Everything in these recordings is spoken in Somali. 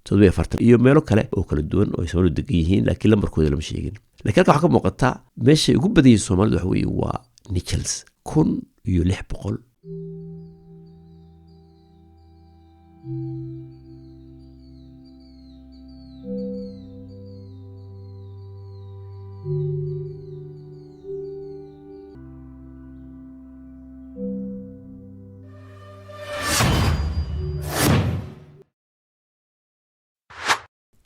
toddoba afartan iyo meelo kale oo kala duwan oo Soomaalidu degan yihiin laakiin lambarkooda lama sheegin laakiin halka waxa ka muuqata meesha ugu badan yihiin Soomaalidu waxa weeye waa Nichols 1600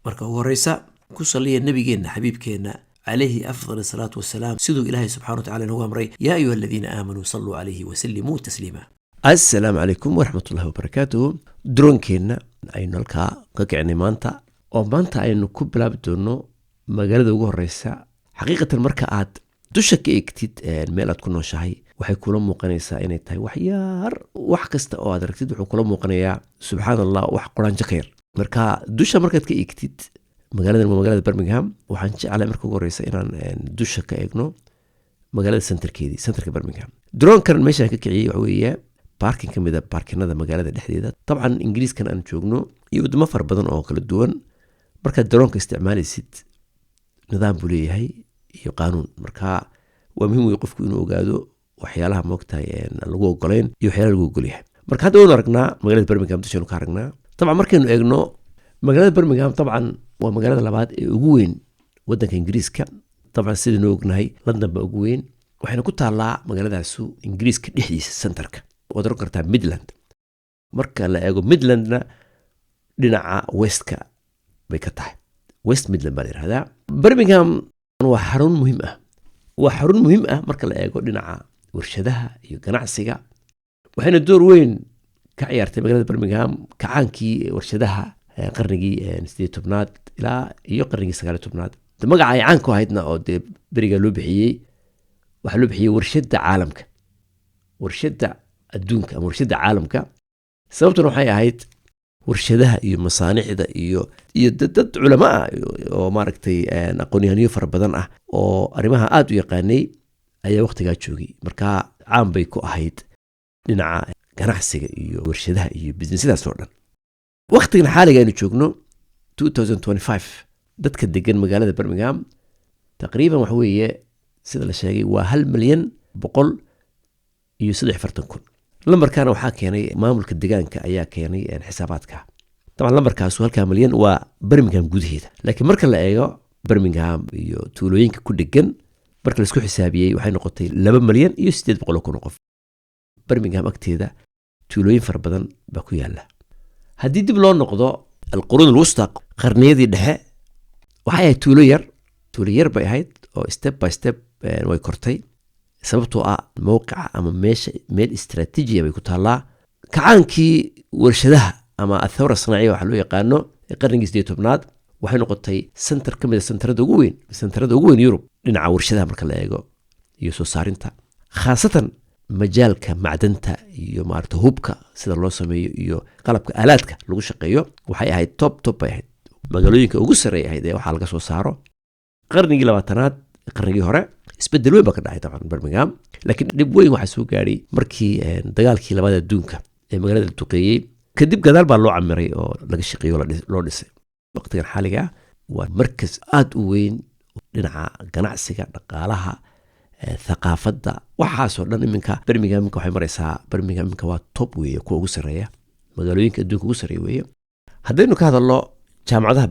marka ugu horeysa ku saliya nabigeena xabiibkeena عليه أفضل الصلاة والسلام سيدو إلهي سبحانه وتعالى هو أمري يا أيها الذين آمنوا صلوا عليه وسلموا تسليما السلام عليكم ورحمة الله وبركاته درون كينا أي نلقى كعني مانتا ومانتا أي نكوب لابدونو مقالة وقوه الرئيسة حقيقة المركات دوشك إكتيد الميلة تكونوا شاهي waxay kula muuqanaysaa inay tahay wax yar wax kasta oo aad aragtid wuxuu kula muuqanayaa subxaanallah wax quraan jaqeer marka dusha markaad ka eegtid magaalada Birmingham waxaan jeclahay marka ugu horeysa inaan dusha ka eegno magaalada centerka Birmingham drone-kan meesha ka kiciyay waxa weeye parking kamida parkinada magaalada dhexdeeda tabcan ingiriiskan aan joogno iyo wadamo far badan oo kala duwan marka drone-ka isticmaalaysid nidaam buu leeyahay iyo qaanuun marka waa muhiim weey qofku inuu ogaado waxyaalaha moogtahay lagu ogoleen iyo waxyaalaha lagu ogolyahay marka hadda waan aragnaa magaalada Birmingham dusheenu ka aragnaa tabcan markaynu eegno magaalada Birmingham tabcan waa magaalada labaad ee ugu weyn wadanka Ingiriiska tabcan sidoo ognahay London ba ugu weyn waxayna ku taalaa magaaladaasu Ingiriiska dhexdiisa centerka oo daran kartaa Midland marka la eego Midlandna dhinaca westka bay ka tahay West Midland baa la yiraahdaa Birmingham waa xarun muhiim ah marka la eego dhinaca warshadaha iyo ganacsiga waxayna door weyn ka ciyaartay magaalada Birmingham kacaankii warshadaha qarnigii 18aad ilaa iyo qarnigii 19aad magaca ay caan ku ahaydna oo beriga loo bixiyay waxa loo bixiyay warshada caalamka warshada adduunka ama warshada caalamka sababtuna waxay ahayd warshadaha iyo masaaniicda iyo dad culama ah oo maaragtay aqoon-yahaniyo fara badan ah oo arrimaha aad u yaqaanay ayaa waqtigaa joogay marka caan bay ku ahayd dhinaca ganacsiga iyo warshadaha iyo businessyadaas oo dhan waqtigan xaaliga aynu joogno 2025 dadka degan magaalada Birmingham taqriiban waxa weeye sida la sheegay waa 1,143,000 lambarkana waxaa keenay maamulka deegaanka ayaa keenay xisaabaadka طبعا lambarkaas halka milyan waa Birmingham gudaheeda laakiin marka la eego Birmingham iyo tuulooyinka ku dhegan marka la isku xisaabiyay waxay noqotay 2,800,000 qof Birmingham agteeda tuulooyin far badan ba ku yaala haddii dib loo noqdo القرون الوسطى qarniyadii dhexe waxay tuulo yar bay ahayd oo step by step way kortay sababtoo ah mowqica ama meel istiraatiiji bay ku taalaa kacaankii warshadaha ama athawra sanaaciga waxa loo yaqaano qarnigii 18aad waxay noqotay center kamid ah centerada ugu weyn Yurub dhinaca warshadaha marka la eego iyo soo saarinta khaasatan majaalka macdanta iyo maarta hubka sida loo sameeyo iyo qalabka aalaadka lagu shaqeeyo waxay ahayd top bay ahayd magaalooyinka ugu sareeyay ahayd ee waxa laga soo saaro qarnigii 20aad qarnigii hore isbedel weyn ba ka dhacay taban Birmingham laakiin dib weyn waxa soo gaaray markii dagaalkii labaad adduunka ee magaalada la tuqeeyay kadib gadaal baa loo camiray oo laga shaqeeyo loo dhisay waqtigan xaaliga waa markas aad u weyn dhinaca ganacsiga dhaqaalaha ثقافة waxaasoo dhan iminka Birmingham waxay maraysaa Birmingham waa top weeye kuwa ugu sareeya magaalooyinka adduunka ugu sareeya weeye haddaynu ka hadalno jaamacadaha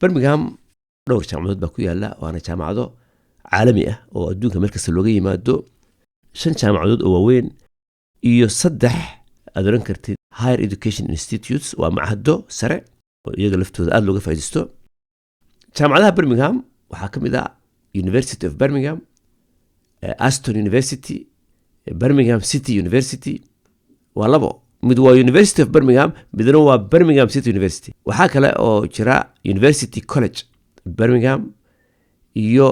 Birmingham dhowr jaamacadood baa ku yaala waana jaamacado caalami ah oo adduunka meel kasta looga yimaado 5 jaamacadood oo waaweyn iyo 3 aad oran kartid higher education institutes waa macahado sare oo iyaga laftooda aad looga faa'iideysto jaamacadaha Birmingham waxaa kamid ah University of Birmingham Aston University Birmingham City University waa labo mid waa University of Birmingham midna waa Birmingham City University waxaa kale oo jira University College Birmingham iyo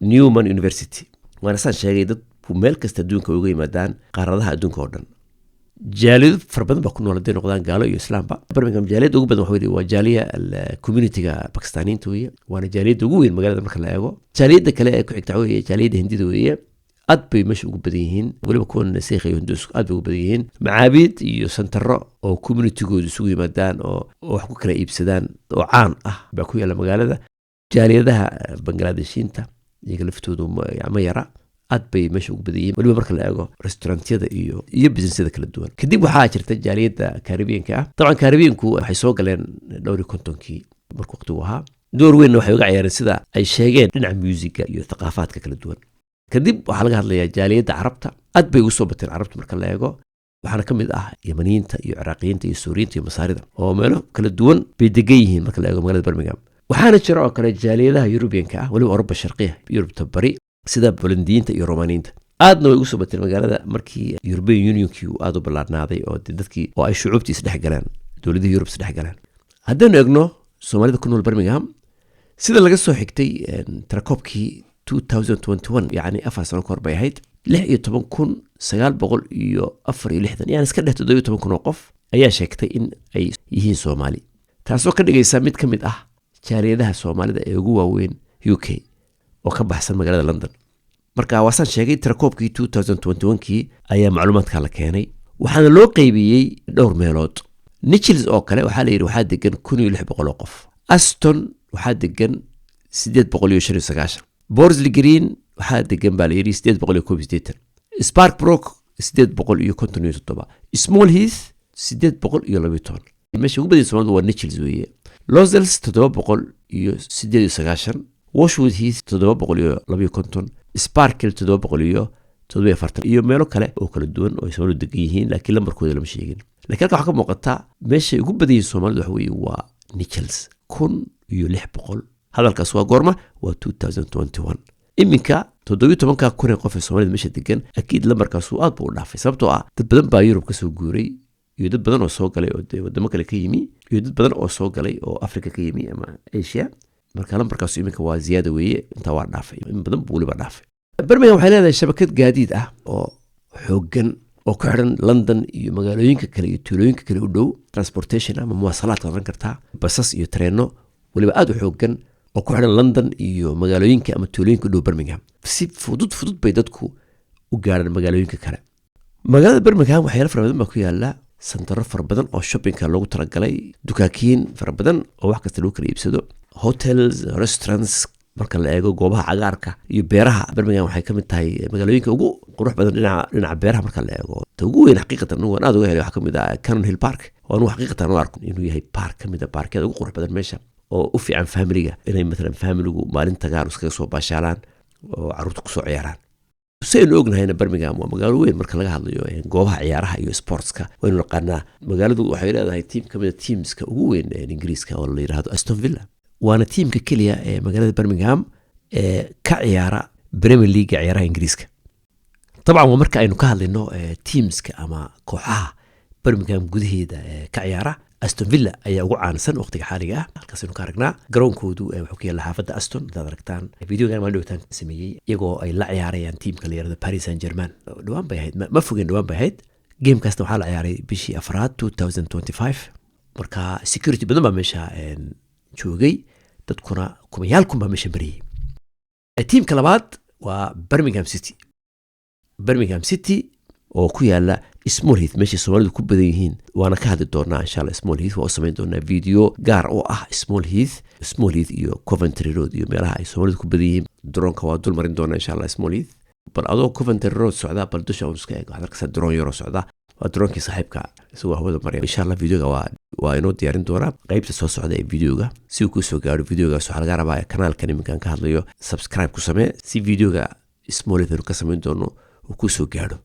Newman University waana saan sheegay dad meel kasta adduunka uga yimaadaan qaaradaha adduunka oo dhan jaaliyad far badan baa ku nool haday noqdaan gaalo iyo islaamba Birmingham jaaliyad ugu badan waxa waa jaaliya community-ga Pakistaniinta weeye waana jaaliyad ugu weyn magaalada marka la eego jaaliyada kale ee ku xigta weeye jaaliyada Hindida weeye aad bay meesha ugu badan yihiin weliba kuwan seekha iyo hinduusku aad bay ugu badan yihiin macaabid iyo santaro oo communitygooda isugu yimaadaan oo wax ku kala iibsadaan oo caan ah baa ku yaala magaalada jaaliyadaha banglaadeshiinta iyaga laftoodu ma yara aad bay meesha ugu badan yihiin weliba marka la eego restaurantyada iyo businessyada kala duwan kadib waxaa jirta jaaliyadda kaaribiyanka ah dabcan kaaribiyanku waxay soo galeen dhowr iyo kontonkii marka waqtigu ahaa door weynna waxay uga ciyaareen sida ay sheegeen dhinaca muusiga iyo thaqaafaadka kala duwan kadib waxaa laga hadlayaa jaaliyadda carabta aad bay ugu soo bateen carabta marka la eego waxaana ka mid ah yamaniyiinta iyo ciraaqiyiinta iyo suuriyiinta iyo masaarida oo meelo kala duwan bay degan yihiin marka la eego magaalada birmingham waxaana jira oo kale jaaliyadaha yurubiyanka ah weliba Awroba sharqiya yurubta bari sida bolandiyiinta iyo romaaniyiinta aadna way ugu soo bateen magaalada markii European Unionkii uu aad u ballaarnaaday oo dadkii oo ay shucuubtii isdhex galeen dowladihii Yurub isdhex galeen haddaynu eegno Soomaalida ku nool Birmingham sida laga soo xigtay tirakoobkii 2021 يعني 4 سنة كور bay ahayd 16,964 يعني iska dheh 17,000 oo qof ayaa sheegtay in ay yihiin Soomaali taasoo ka dhigaysa mid ka mid ah jaaliyadaha Soomaalida ee ugu waaweyn UK oo ka baxsan magaalada London marka waasan sheegay tirakoobkii 2021kii ayaa macluumaadka la keenay waxaana loo qaybiyey dhowr meelood Nichols oo kale waxaa la yiri waxaa degan 1,600 oo qof Aston waxaa degan 895 Borsley Green waxaa degan baa la yiri 881 Sparkbrook 857 Small Heath 812 meesha ugu badan Soomaalidu waa Nichols weeye Lozells 798 Washwood Heath 752 Sparkle 747 iyo meelo kale oo kala duwan oo Soomaalidu degan yihiin laakiin lambarkooda lama sheegin laakiin waxa ka muuqata meesha ugu badan Soomaalidu waxa weeye waa Nichols 1,600 hadalkaas waa goorma waa 2021 iminka 17,000 kun qof ee Soomaalida meesha degan akiid lambarkaas uu aad buu dhaafay sababtoo ah dad badan baa Yurub ka soo guuray iyo dad badan oo soo galay oo wadamo kale ka yimi iyo dad badan oo soo galay oo Afrika ka yimi ama Asia marka lambarkaas iminka waa ziyaada weeye inta waa dhaafay in badan buu waliba dhaafay Birmingham waxay leedahay shabakad gaadiid ah oo xooggan oo ku xiran London iyo magaalooyinka kale iyo tuulooyinka kale u dhow transportation ama muwaasalaad qaban kartaa basas iyo treeno waliba aad u xooggan oo ku xiran London iyo magaalooyinka ama tuulooyinka u dhow Birmingham si fudud bay dadku u gaaraan magaalooyinka kale magaalada Birmingham waxyaalo fara badan baa ku yaala santaro fara badan oo shoppingka loogu talagalay dukaakiin fara badan oo wax kasta lagu kala iibsado hotels restaurants marka la eego goobaha cagaarka iyo beeraha Birmingham waxay ka mid tahay magaalooyinka ugu qurux badan dhinaca beeraha marka la eego ta ugu weyn xaqiiqatan uu aad uga helay waxa ka mid ah Cannon Hill Park oo anu xaqiiqatan u arko inuu yahay park ka mid ah parkada ugu qurux badan meesha oo u fiican familiga inay مثلا familigu maalinta gaar iskaga soo baashaalaan oo carruurta ku soo ciyaaraan saynu ognahayna Birmingham waa magaalo weyn marka laga hadlayo goobaha ciyaaraha iyo sportska waynu naqaanaa magaaladu waxay leedahay team ka mid ah teamska ugu weyn ee Ingiriiska oo la yiraahdo Aston Villa waana teamka kaliya ee magaalada Birmingham ee ka ciyaara Premier League ciyaaraha Ingiriiska طبعا marka aynu ka hadlayno teamska ama kooxaha Birmingham gudaheeda ka ciyaara Aston Villa ayaa ugu caansan waqtiga xaaliga ah halkaas aynu ka aragnaa garoonkoodu wuxuu ku yaala xaafadda Aston hadaad aragtaan videogan ma dhowtaan sameeyay iyagoo ay la ciyaarayaan teamka la yiraahdo Paris Saint-Germain dhawaan bay ahayd ma fogeen dhawaan bay ahayd game kasta waxaa la ciyaaray bishii afraad 2025 marka security badan baa meesha joogay dadkuna kumayaal kun baa meesha mariyay teamka labaad waa Birmingham City oo ku yaala Small Heath meesha Soomaalidu ku badan yihiin waana ka hadli doonaa insha Allah Small Heath waa samayn doonaa video gaar oo ah Small Heath iyo Coventry Road iyo meelaha ay Soomaalidu ku badan yihiin droonka waa dul marin doonaa insha Allah Small Heath bal adoo Coventry Road socda bal dusha oo iska eego halka droon yaro socda waa droonkii saaxiibka isagoo hawada maraya insha Allah videoga waa inoo diyaarin doonaa qaybta soo socda ee videoga si uu ku soo gaaro videogaas waxaa laga rabaa kanaalkan iminkaan ka hadlayo subscribe ku samee si videoga Small Heath ka samayn doono uu ku soo gaaro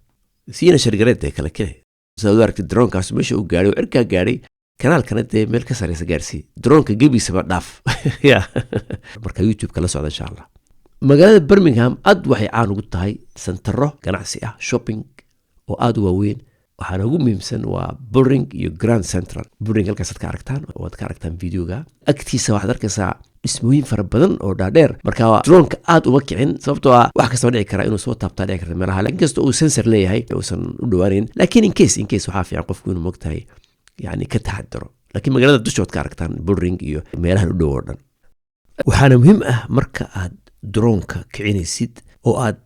siina shargareed kale kale soo aragtay droonkaas meesha uu gaaray erka gaaray kanaalkana dee meel ka sareysa gaarsi droonka gebiisaba dhaaf ya marka YouTube kala socda insha Allah magaalada Birmingham aad waxay caan ugu tahay santaro ganacsi ah shopping oo aad u waaweyn waxaana ugu muhiimsan waa Bullring iyo Grand Central Bullring halkaas ka aragtaan videoga agtiisa waxaad arkaysaa ismooyin fara badan oo dhaadheer marka droonka aad uma kicin sababtoo ah wax kasta dhici kara inuu soo taabtaa dhici karta meelaha laakiin kasta uu sensor leeyahay uusan u dhawaanin laakiin in case waxaa fiican qofku inuu mogtahay yani ka taxadaro laakiin magaalada dushood ka aragtaan Bullring iyo meelaha u dhow oo dhan waxaana muhiim ah marka aad droonka kicinaysid oo aad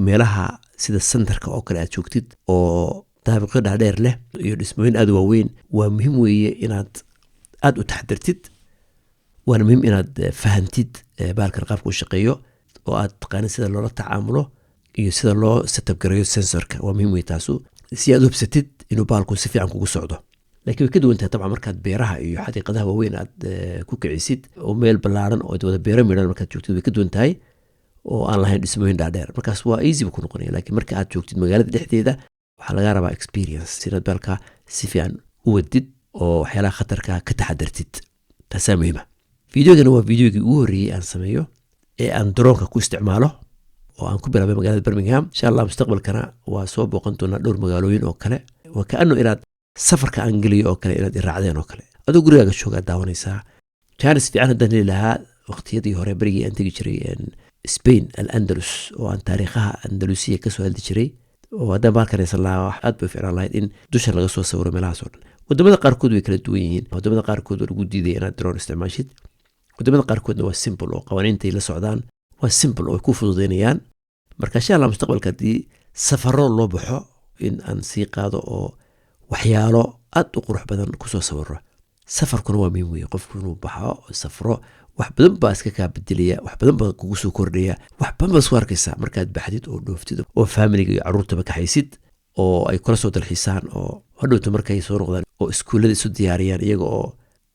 meelaha sida centerka oo kale aad joogtid oo daabiqyo dhaadheer leh iyo dhismooyin aad waaweyn waa muhiim weeye inaad aad u taxadartid waana muhiim inaad fahantid baalkan qaabka u shaqeeyo oo aad taqaanid sida loola tacaamulo iyo sida loo setup gareeyo sensorka waa muhiim wey taasu si aad hubsatid inuu baalku si fiican kugu socdo laakiin way ka duwan tahay dabcan markaad beeraha iyo xadiiqadaha waaweyn aad ku kicisid oo meel ballaaran oo wada beero midhan markaad joogtid way ka duwan tahay oo aan lahayn dhismooyin dhaadheer markaas waa easy ba ku noqonaya laakiin marka aad joogtid magaalada dhexdeeda waxaa laga rabaa experience inaad baalka si fiican u wadid oo waxyaalaha khatarka ka taxadartid taasaa muhiima fideogana waa fideogii ugu horreeyey aan sameeyo ee aan droonka ku isticmaalo oo aan ku bilaabay magaalada Birmingham insha Allah mustaqbalkana waa soo booqan doonaa dhowr magaalooyin oo kale waa kaano inaad safarka aan geliyo oo kale inaad raacdeen oo kale adoo gurigaaga jooga daawanaysaa jaanis fiican haddaan heli lahaa waqtiyadii hore berigii aan tegi jiray Spain al-Andalus oo aan taariikhaha Andalusiya ka soo hadli jiray oo haddaan baalkan haysan lahaa wax aad bay fiicnaan lahayd in dusha laga soo sawiro meelahaas oo dhan wadamada qaarkood way kala duwan yihiin wadamada qaarkood waa lagu diiday inaad drone isticmaashid wadamada qaarkoodna waa simple oo qawaaniintay la socdaan waa simple oo ku fududeynayaan marka insha Allah mustaqbalka hadii safaro loo baxo in aan sii qaado oo waxyaalo aad u qurux badan ku soo sawiro safarkuna waa muhiim weeye qofku inuu baxo safro wax badan baa iska kaa bedelaya wax badan baa kugu soo kordhaya wax badan baa soo arkaysaa markaad baxdid oo dhooftid oo familiga iyo carruurtaba ka haysid oo ay kula soo dalxiisaan oo hadhowta markay soo noqdaan oo iskuullada isu diyaariyaan iyaga oo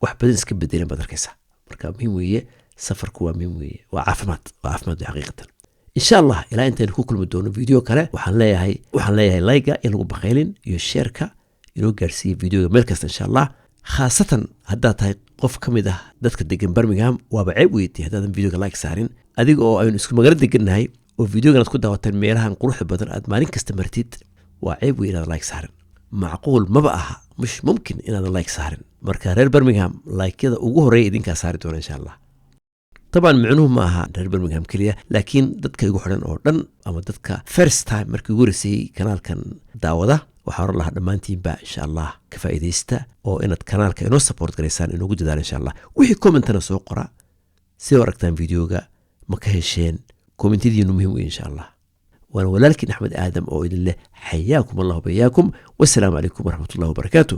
wax badan iska bedelan baad arkaysaa marka muhiim weeye safarku waa muhiim weeye waa caafimaad xaqiiqatan insha Allah ilaa intaan ku kulmi doono video kale waxaan leeyahay like in lagu baqaylin iyo share-ka inuu gaarsiiyo videoga meel kasta insha Allah khaasatan haddaad tahay qof ka mid ah dadka degan Birmingham waaba ceeb weeytay haddaadan videoga like saarin adiga oo aynu isku magaalada degannahay oo videogan aad ku daawataan meelahan quruxda badan aad maalin kasta martid waa ceeb weey inaad like saarin macquul maba aha مش ممكن inaad like saarin marka reer Birmingham like-yada ugu horeeya idinkaa saari doona insha Allah طبعا معنوه ما aha reer Birmingham kaliya laakiin dadka igu xiran oo dhan ama dadka first time markii ugu horeysay kanaalkan daawada waxaan oran lahaa dhammaantiinba insha Allah ka faa'iidaysta oo inaad kanaalka inoo support gareysaan inoogu dadaal insha Allah wixii commentana soo qora si aragtaan videoga ma ka hesheen commentadiinu muhiim weey insha Allah وانا ولكن احمد ادم او الى الله حياكم الله وبياكم والسلام عليكم ورحمه الله وبركاته